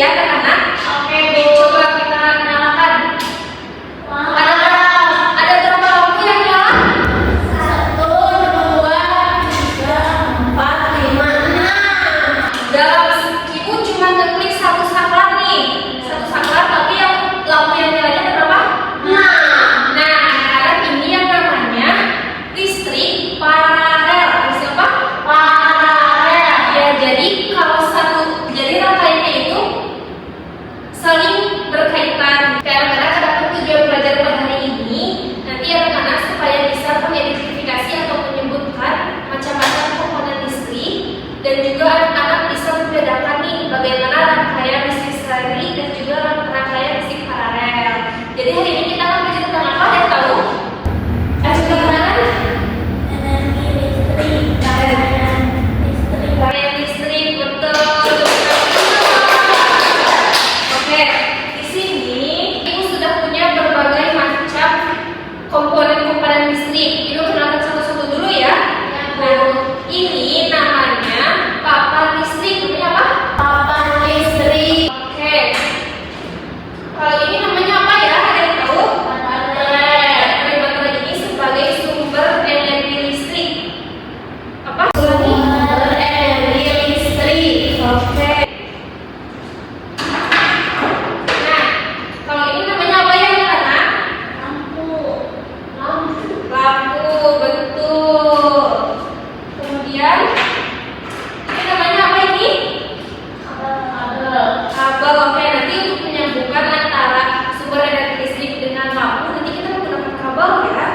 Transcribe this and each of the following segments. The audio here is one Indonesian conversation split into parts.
ya anak-anak. Oke Bu, coba kita nyalakan. Ada berapa lampu yang nyala? 1, 2, 3, 4, 5, 6. Dalam Ibu cuma ngeklik satu saklar nih, satu saklar, tapi yang lampu yang nyalanya ada berapa? 6. Nah, sekarang ini yang namanya listrik paralel. Siapa? Paralel. Ya, jadi kalau jadi rangkaiannya itu saling berkaitan. Karena ada tujuan belajar pada hari ini, nanti anak-anak supaya bisa mengidentifikasi atau menyebutkan macam-macam komponen listrik, dan juga anak-anak bisa membedakan nih bagaimana rangkaian listrik seri dan juga rangkaian listrik paralel. Jadi hari ini kita akan belajar tentang apa? Ada yang tahu? Ada kenalan? Energi listrik. Rangkaian listrik, betul. Oke, di sini Ibu sudah punya berbagai macam komponen-komponen listrik. Ibu kenalkan satu-satu dulu ya. Nah, ini namanya papan listrik. Namanya apa? Papan listrik. Oke. Kalau ini namanya apa ya? Ada yang tahu? Baterai. Baterai ini sebagai sumber energi listrik. Apa? Sumber energi listrik. Oke. Nah, kalau ini namanya apa ya anak? Lampu, betul. Kemudian ini namanya apa ini? Kabel. Oke, nanti untuk menyambungkan antara sumber energi listrik dengan lampu, nanti kita menggunakan kabel ya.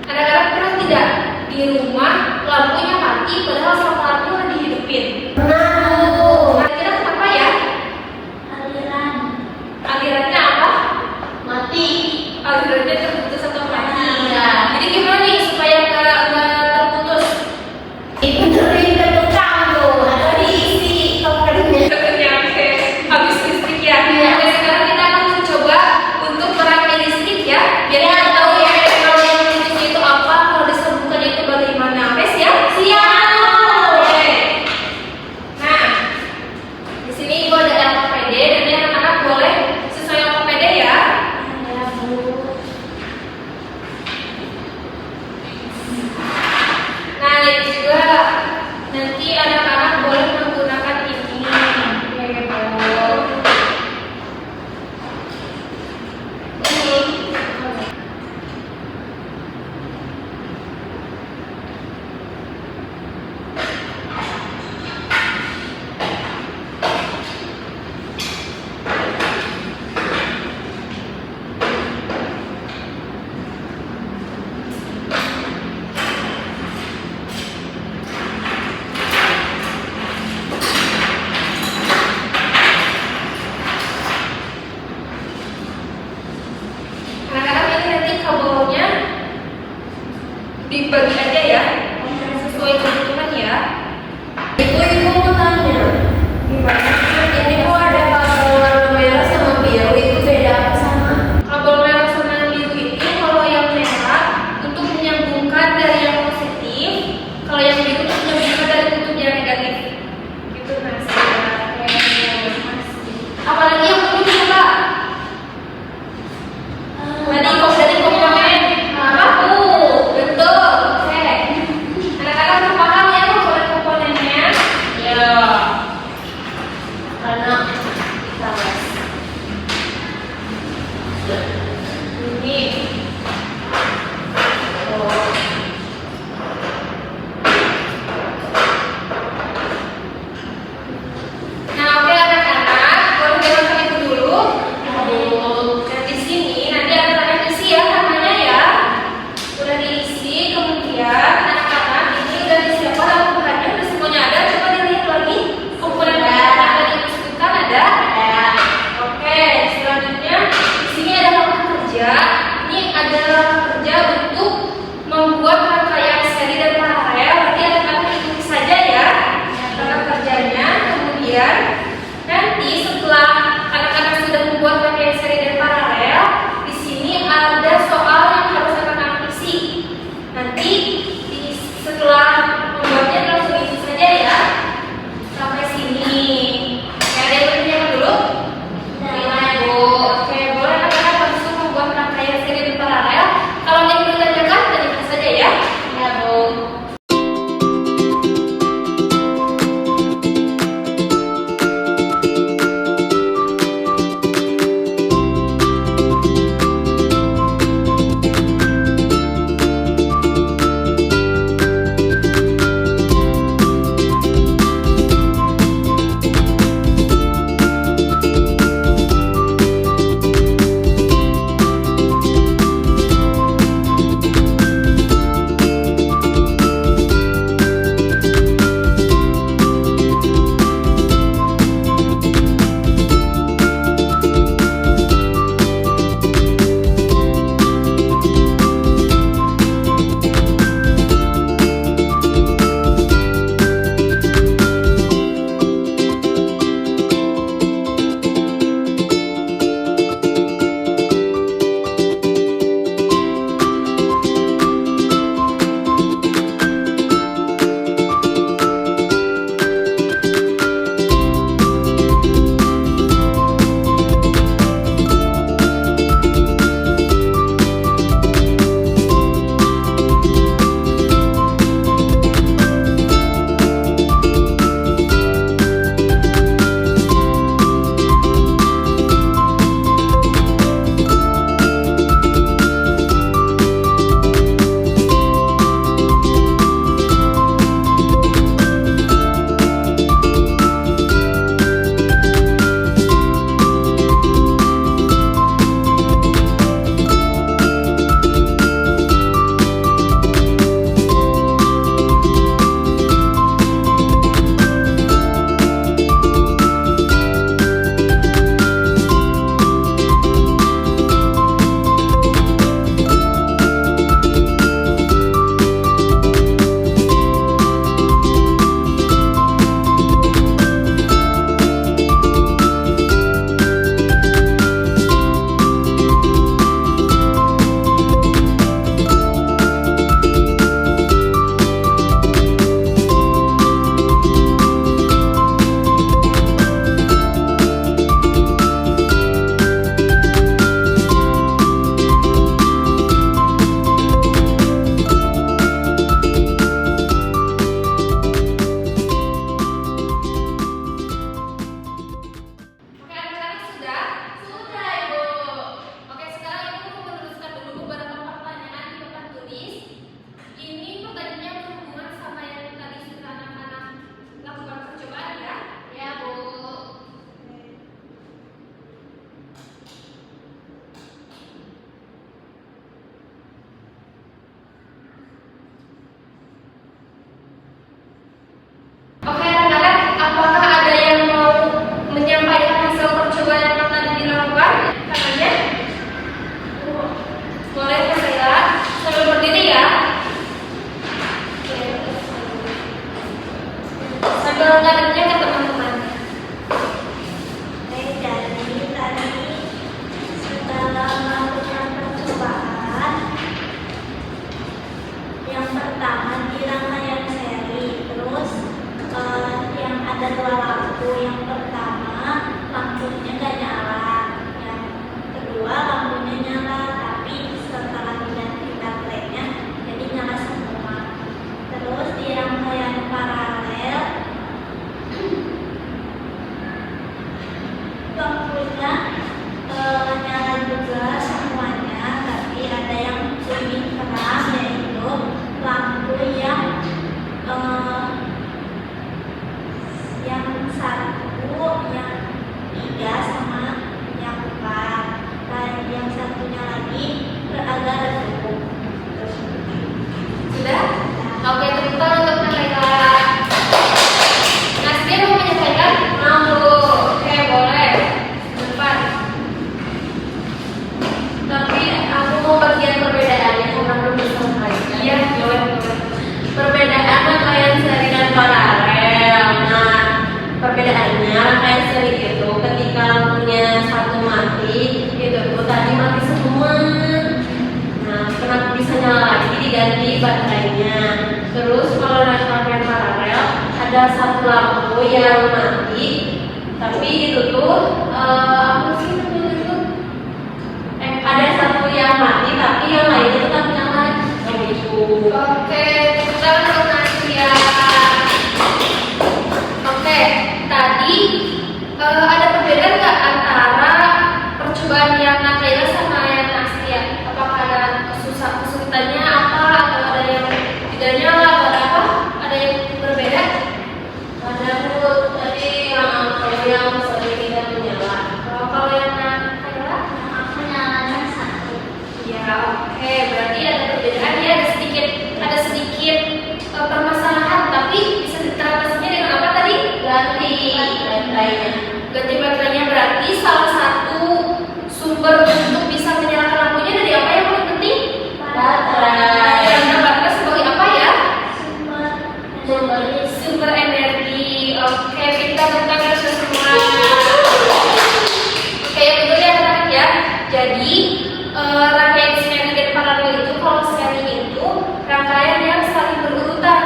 Anak-anak pernah tidak di rumah lampunya mati padahal saklarnya udah dihidupin? Kira-kira kenapa ya? Alirannya apa? Mati. Alirannya terputus atau mati? Jadi gimana nih supaya nggak terputus? Dibenerin ke tukang tuh, atau diisi kompornya. Oke, habis listrik ya. Oke, sekarang kita akan mencoba untuk merangkai listrik ya. Biar kita tahu ya kalau yang putusnya itu apa, kalau disambungkan itu bagaimana. Oke, siap? Siap. Oke. Nah, di sini Ibu ada LPPD. Nanti anak-anak boleh sesuai LPPD ya. Nah, ini juga nanti anak-anak boleh menggunakan ini. Oke, Bu. Ini. Anak-anak ini nanti kabelnya dibagi aja ya, sesuai kebutuhan ya. Itu Ibu mau tanya, gimana? Ini Ibu ada kabel warna merah sama biru, itu beda apa sama? Kabel merah sama yang biru itu kalau yang merah untuk menyambungkan dari yang positif, kalau yang biru untuk menyambungkan dari kutub yang negatif. Gitu Mas. Apalagi yang perlu coba? Dari komponen lampu, betul. Oke. Anak-anak udah paham ya komponen-komponennya? Ya. Karena kita les. Ini. Oh. Nah, oke anak-anak, boleh dengarkan itu dulu. Dan di sini nanti anak-anak isi ya namanya ya. Udah diisi, kemudian anak-anak ini udah disiapkan lampu bahannya, udah semuanya ada. Coba dilihat lagi komponen yang tadi disebutkan ada. Oke, selanjutnya di sini ada lampu tangannya. Boleh Kak sambil berdiri ya. Sambil ngadepnya ke teman-teman. Jadi tadi setelah melakukan percobaan, yang pertama di rangkaian seri, terus yang ada dua lampu. Yang pertama lampunya nggak nyala, yang kedua lampunya nyala, tapi setelah diganti baterainya jadi nyala semua. Terus di rangkaian paralel lampunya nyala juga semuanya, tapi ada yang lebih terang, yaitu lampu yang satu, yang tiga, sama yang empat. Dan yang satunya lagi agak redup. Sudah? Oke, tepuk tangan untuk mereka. Nasdem mau menyampaikan? Mau. Oke, boleh. Depan. Tapi aku mau bagian perbedaannya karena belum selesai. Iya, boleh. Perbedaan rangkaian seri dan paralel. Nah, perbedaannya rangkaian seri itu ketika lampunya satu mati, itu tadi mati semua. Nah, kenapa bisa nyala lagi diganti baterainya. Terus kalau rangkaian paralel ada satu lampu yang mati, tapi itu tuh apa sih namanya itu? Ada satu yang mati tapi yang lainnya tetap nyala. Gitu. Oke, kita langsung ya. Oke, tadi ada perbedaan nggak antara percobaan yang Nataila sama yang Nastia? Apakah ada kesulitannya apa, atau ada yang tidak nyala, atau ada apa? Ada yang berbeda? Ada tadi kalau yang sering tidak menyala. Kalau yang Nataila? Aku nyalanya satu. Ya, oke. Berarti ada perbedaan ya, ada sedikit permasalahan, tapi bisa diteratasinya dengan apa tadi? Ganti baterainya. Ganti baterainya berarti salah satu sumber untuk bisa menyalakan lampunya dari apa yang paling penting? Baterai. Karena baterai sebagai apa ya? Sumber energi. Oke, kita tentang itu semua. Oke, betul ya anak-anak ya. Jadi rangkaian seri dan paralel itu, kalau seri itu rangkaian yang saling berurutan.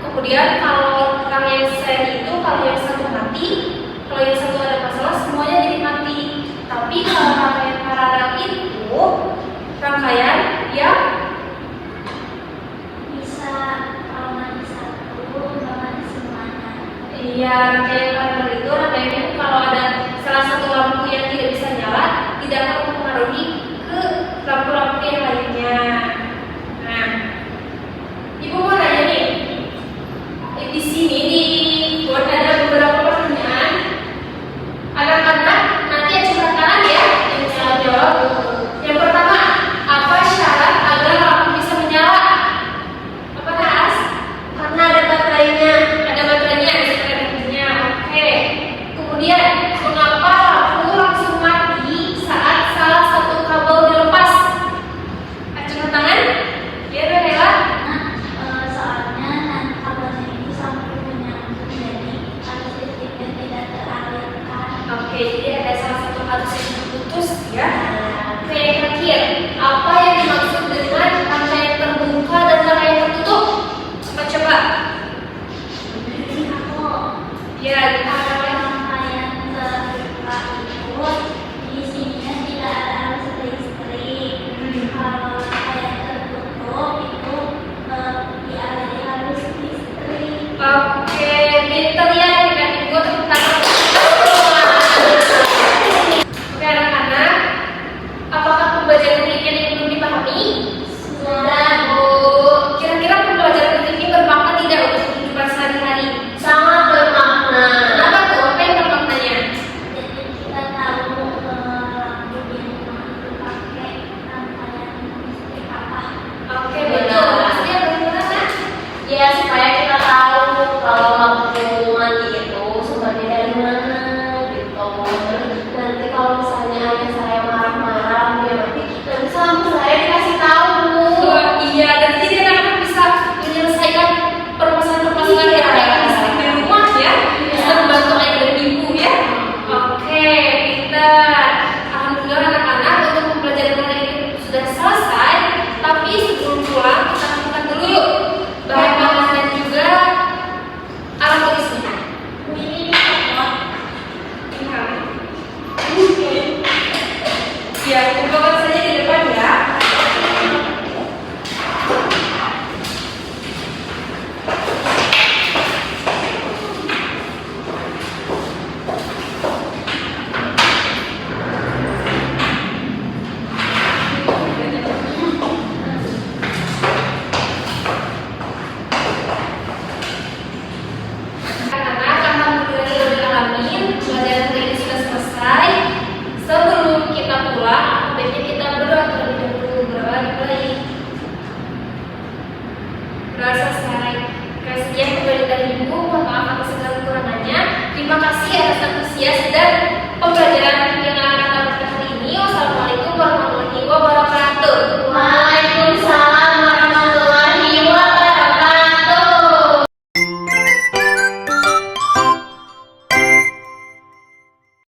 Kemudian kalau rangkaian seri itu, kalau yang satu mati, kalau yang satu ada masalah, semuanya jadi mati. Tapi kalau rangkaian paralel itu rangkaian yang Bisa kalau mati satu, nggak mati semuanya. iya, rangkaian paralel itu rangkaiannya kalau ada salah satu lampu yang tidak bisa nyala, tidak akan mempengaruhi ke lampu-lampu yang lainnya. Nah, Ibu mau nanya nih, di sini nih, buat ada beberapa pertanyaan. Anak-anak nanti acungkan tangan ya, yang bisa jawab. Yang pertama, apa syarat agar lampu bisa menyala? Apa Nas? Karena ada baterainya. Ada baterainya, ada sumber energinya. Oke. Kemudian, mengapa lampu langsung mati saat salah satu kabel dilepas? Acungkan tangan. Ya, Nela. Soalnya nanti kabelnya ini sampai menyambung, jadi arus listriknya tidak teralirkan. Oke, jadi ada salah satu arus yang terputus ya. Oke, yang terakhir, apa yang dimaksud dengan rangkaian terbuka dan rangkaian tertutup? Coba. Aku Ya, kalau rangkaian terbuka itu di sininya tidak ada arus listrik. Kalau rangkaian tertutup itu dialiri arus listrik. Oke, pinter ya, dikasih gue tepuk tangan. Oke anak-anak, apakah pembelajaran teknik ini belum dipahami? Sudah Bu. Kira-kira pembelajaran teknik ini bermakna tidak untuk kehidupan sehari-hari? Sangat bermakna. Kenapa tuh? Apa yang bermaknanya? Jadi kita tahu lampu di rumah itu pakai rangkaian listrik apa. Oke, betul. Maksudnya bagaimana? Ya, supaya kita tahu kalau lampu mati itu sumbernya dari mana gitu. Terus nanti kalau misalnya ayah saya marah Berasa selesai. Sekian kembali dari Ibu, mohon maaf atas segala kekurangannya. Terima kasih atas antusias dan